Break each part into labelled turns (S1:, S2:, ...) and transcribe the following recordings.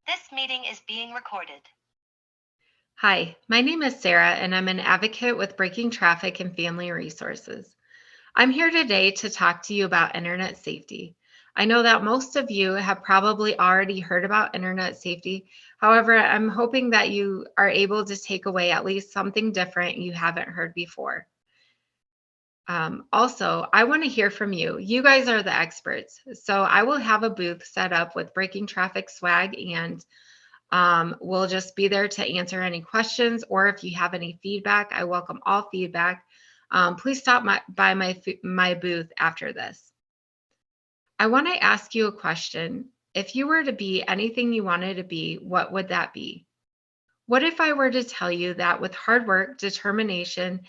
S1: This meeting is being recorded.
S2: Hi, my name is Sarah, and I'm an advocate with Breaking Traffic and Family Resources. I'm here today to talk to you about internet safety. I know that most of you have probably already heard about internet safety. However, I'm hoping that you are able to take away at least something different you haven't heard before. Also, I want to hear from you. You guys are the experts. So I will have a booth set up with Breaking Traffic swag, and we'll just be there to answer any questions, or if you have any feedback, I welcome all feedback. Please stop by my booth after this. I want to ask you a question. If you were to be anything you wanted to be, what would that be? What if I were to tell you that with hard work, determination,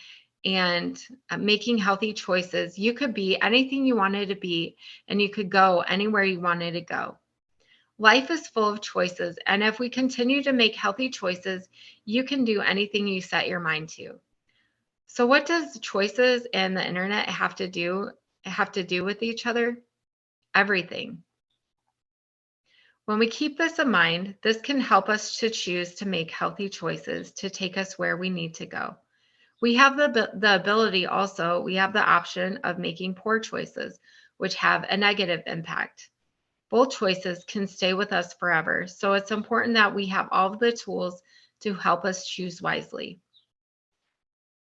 S2: and making healthy choices, you could be anything you wanted to be, and you could go anywhere you wanted to go? Life is full of choices, and if we continue to make healthy choices, you can do anything you set your mind to. So what does choices and the internet have to do with each other? Everything. When we keep this in mind, this can help us to choose to make healthy choices to take us where we need to go. We have the ability also, we have the option of making poor choices, which have a negative impact. Both choices can stay with us forever, so it's important that we have all of the tools to help us choose wisely.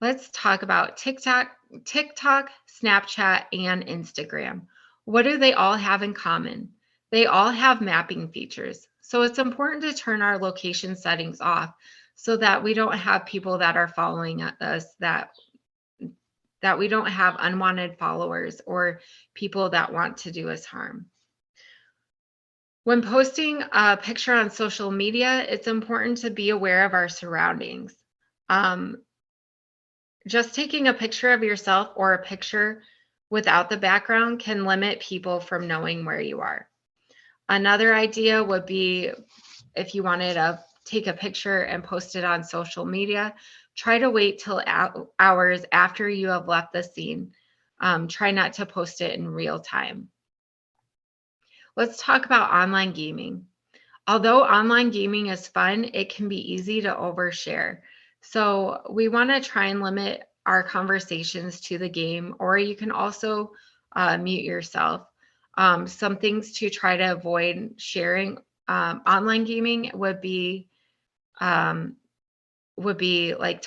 S2: Let's talk about TikTok, Snapchat, and Instagram. What do they all have in common? They all have mapping features. So it's important to turn our location settings off so that we don't have people that are following us, that we don't have unwanted followers or people that want to do us harm. When posting a picture on social media, it's important to be aware of our surroundings. Um, just taking a picture of yourself or a picture without the background can limit people from knowing where you are. Another idea would be, if you wanted to take a picture and post it on social media, try to wait till hours after you have left the scene. Try not to post it in real time. Let's talk about online gaming. Although online gaming is fun, it can be easy to overshare. So we want to try and limit our conversations to the game, or you can also mute yourself. Some things to try to avoid sharing online gaming um, would be like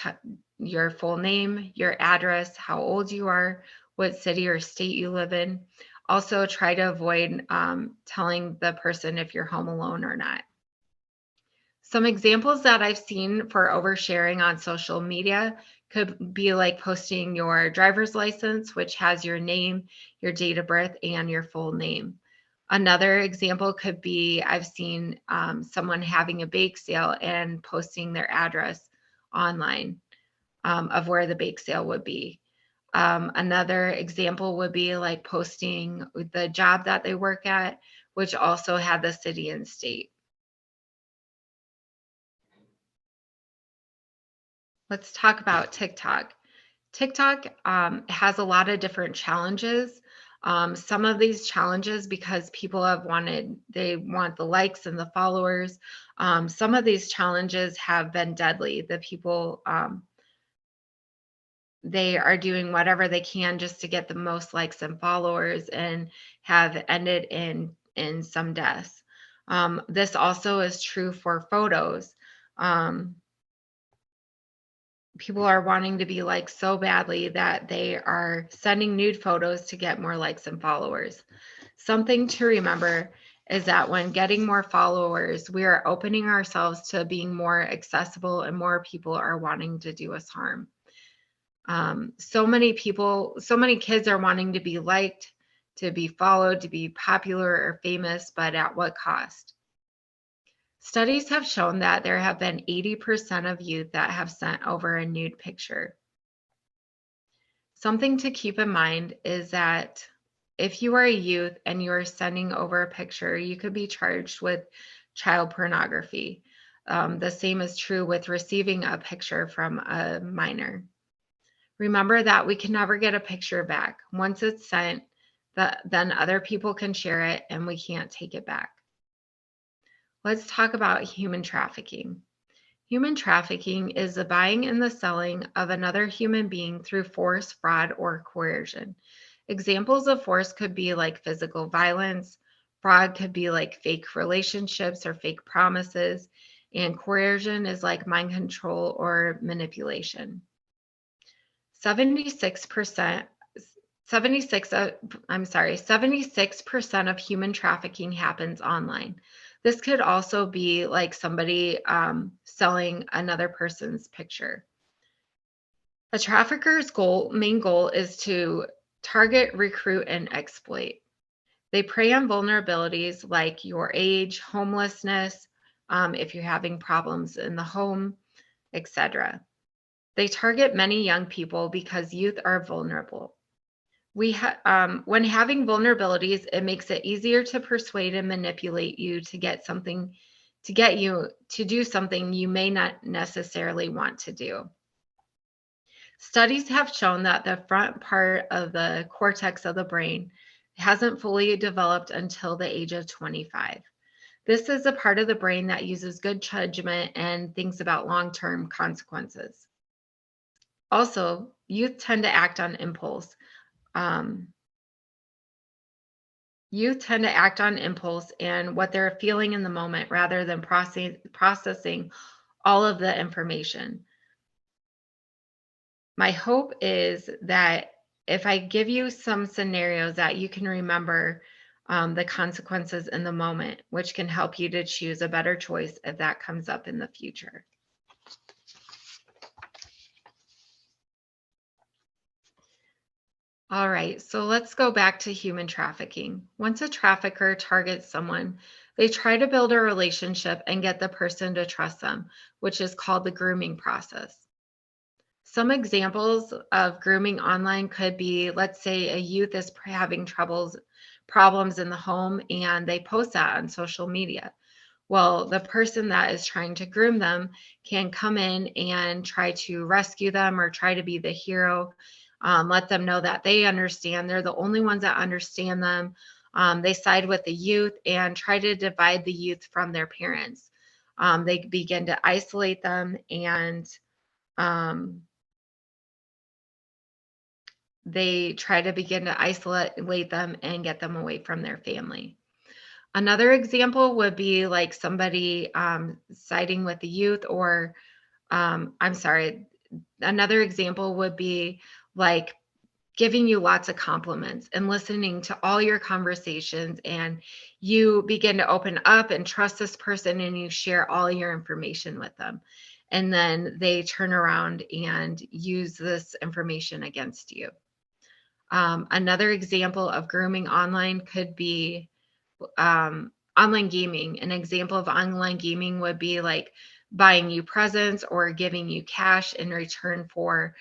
S2: your full name, your address, how old you are, what city or state you live in. Also, try to avoid telling the person if you're home alone or not. Some examples that I've seen for oversharing on social media could be like posting your driver's license, which has your name, your date of birth, and your full name. Another example could be, I've seen someone having a bake sale and posting their address online of where the bake sale would be. Another example would be like posting the job that they work at, which also had the city and state. Let's talk about TikTok. TikTok has a lot of different challenges. Some of these challenges, because people they want the likes and the followers. Some of these challenges have been deadly. The people, they are doing whatever they can just to get the most likes and followers, and have ended in some deaths. This also is true for photos. Um, People are wanting to be liked so badly that they are sending nude photos to get more likes and followers. Something to remember is that when getting more followers, we are opening ourselves to being more accessible, and more people are wanting to do us harm. So many kids are wanting to be liked, to be followed, to be popular or famous, but at what cost? Studies have shown that there have been 80% of youth that have sent over a nude picture. Something to keep in mind is that if you are a youth and you are sending over a picture, you could be charged with child pornography. The same is true with receiving a picture from a minor. Remember that we can never get a picture back. Once it's sent, then other people can share it and we can't take it back. Let's talk about human trafficking. Human trafficking is the buying and the selling of another human being through force, fraud, or coercion. Examples of force could be like physical violence, fraud could be like fake relationships or fake promises, and coercion is like mind control or manipulation. 76% 76 I'm sorry, 76% of human trafficking happens online. This could also be like somebody selling another person's picture. A trafficker's main goal is to target, recruit, and exploit. They prey on vulnerabilities like your age, homelessness, if you're having problems in the home, etc. They target many young people because youth are vulnerable. When having vulnerabilities, it makes it easier to persuade and manipulate you to get you to do something you may not necessarily want to do. Studies have shown that the front part of the cortex of the brain hasn't fully developed until the age of 25. This is a part of the brain that uses good judgment and thinks about long-term consequences. Also, youth tend to act on impulse. Um, Youth tend to act on impulse and what they're feeling in the moment rather than processing all of the information. My hope is that if I give you some scenarios that you can remember the consequences in the moment, which can help you to choose a better choice if that comes up in the future. All right, so let's go back to human trafficking. Once a trafficker targets someone, they try to build a relationship and get the person to trust them, which is called the grooming process. Some examples of grooming online could be, let's say a youth is having problems in the home and they post that on social media. Well, the person that is trying to groom them can come in and try to rescue them or try to be the hero, let them know that they understand. They're the only ones that understand them. They side with the youth and try to divide the youth from their parents. They begin to isolate them and they try to begin to isolate them and get them away from their family. Another example would be like somebody siding with the youth, or I'm sorry, another example would be like giving you lots of compliments and listening to all your conversations, and you begin to open up and trust this person and you share all your information with them. And then they turn around and use this information against you. Another example of grooming online could be online gaming. An example of online gaming would be like buying you presents or giving you cash in return for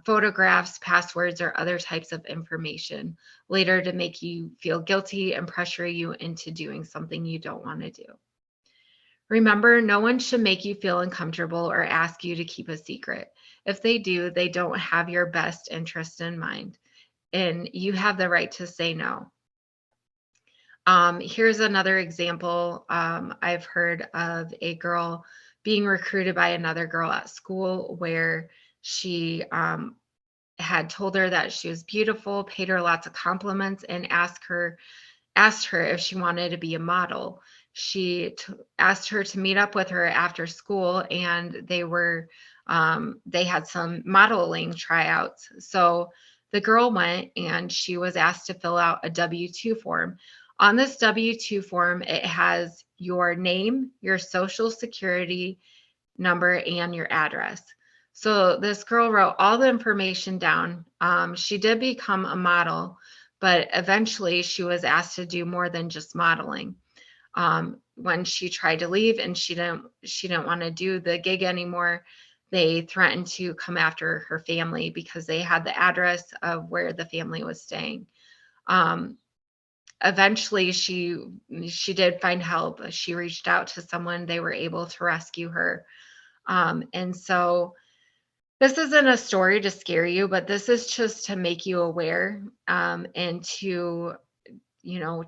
S2: photographs, passwords, or other types of information later to make you feel guilty and pressure you into doing something you don't want to do. Remember, no one should make you feel uncomfortable or ask you to keep a secret. If they do, they don't have your best interest in mind, and you have the right to say no. Here's another example. I've heard of a girl being recruited by another girl at school where she had told her that she was beautiful, paid her lots of compliments, and asked her if she wanted to be a model. She asked her to meet up with her after school, and they had some modeling tryouts. So the girl went, and she was asked to fill out a W-2 form. On this W-2 form, it has your name, your social security number, and your address. So this girl wrote all the information down. She did become a model, but eventually she was asked to do more than just modeling. When she tried to leave and she didn't want to do the gig anymore, they threatened to come after her family because they had the address of where the family was staying. Eventually she did find help. She reached out to someone. They were able to rescue her. And so this isn't a story to scare you, but this is just to make you aware, and to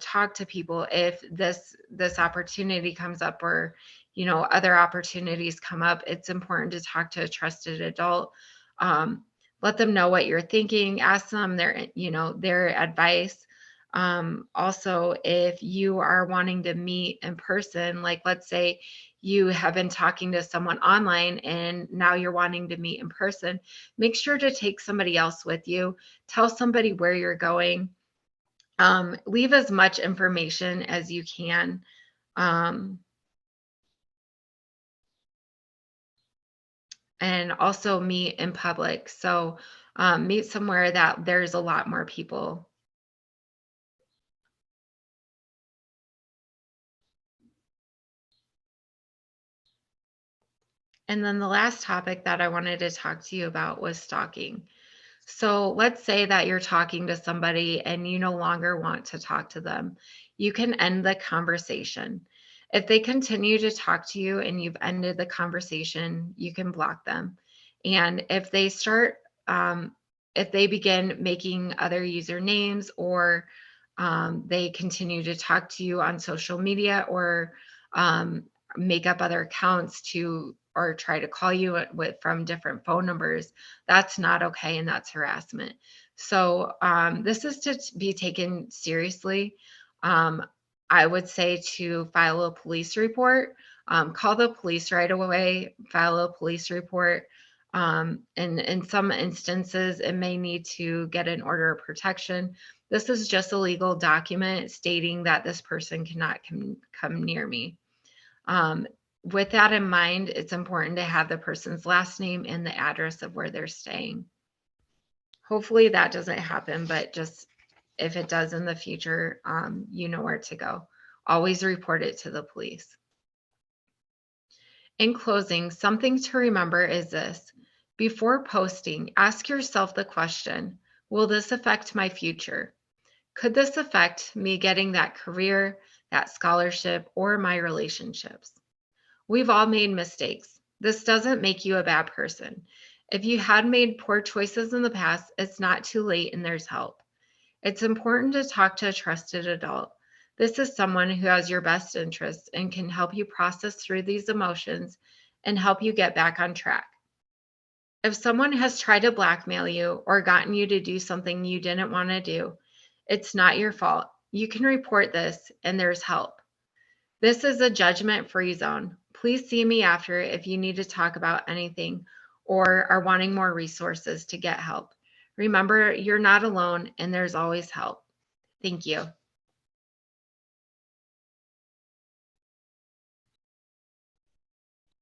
S2: talk to people if this opportunity comes up, or other opportunities come up. It's important to talk to a trusted adult. Let them know what you're thinking. Ask them their advice. Also, if you are wanting to meet in person, like let's say you have been talking to someone online and now you're wanting to meet in person, make sure to take somebody else with you. Tell somebody where you're going. Leave as much information as you can. Um, and also meet in public. So meet somewhere that there's a lot more people. And then the last topic that I wanted to talk to you about was stalking. So let's say that you're talking to somebody and you no longer want to talk to them. You can end the conversation. If they continue to talk to you and you've ended the conversation, you can block them. And um, if they begin making other usernames, or they continue to talk to you on social media, or um, make up other accounts to or try to call you from different phone numbers, that's not okay, and that's harassment. So this is to be taken seriously. Um, I would say to file a police report. Call the police right away, file a police report. And in some instances, it may need to get an order of protection. This is just a legal document stating that this person cannot come near me. Um, with that in mind, it's important to have the person's last name and the address of where they're staying. Hopefully that doesn't happen, but just if it does in the future, you know where to go. Always report it to the police. In closing, something to remember is this: before posting, ask yourself the question, will this affect my future? Could this affect me getting that career, that scholarship, or my relationships? We've all made mistakes. This doesn't make you a bad person. If you had made poor choices in the past, it's not too late and there's help. It's important to talk to a trusted adult. This is someone who has your best interests and can help you process through these emotions and help you get back on track. If someone has tried to blackmail you or gotten you to do something you didn't want to do, it's not your fault. You can report this and there's help. This is a judgment-free zone. Please see me after if you need to talk about anything or are wanting more resources to get help. Remember, you're not alone and there's always help. Thank you.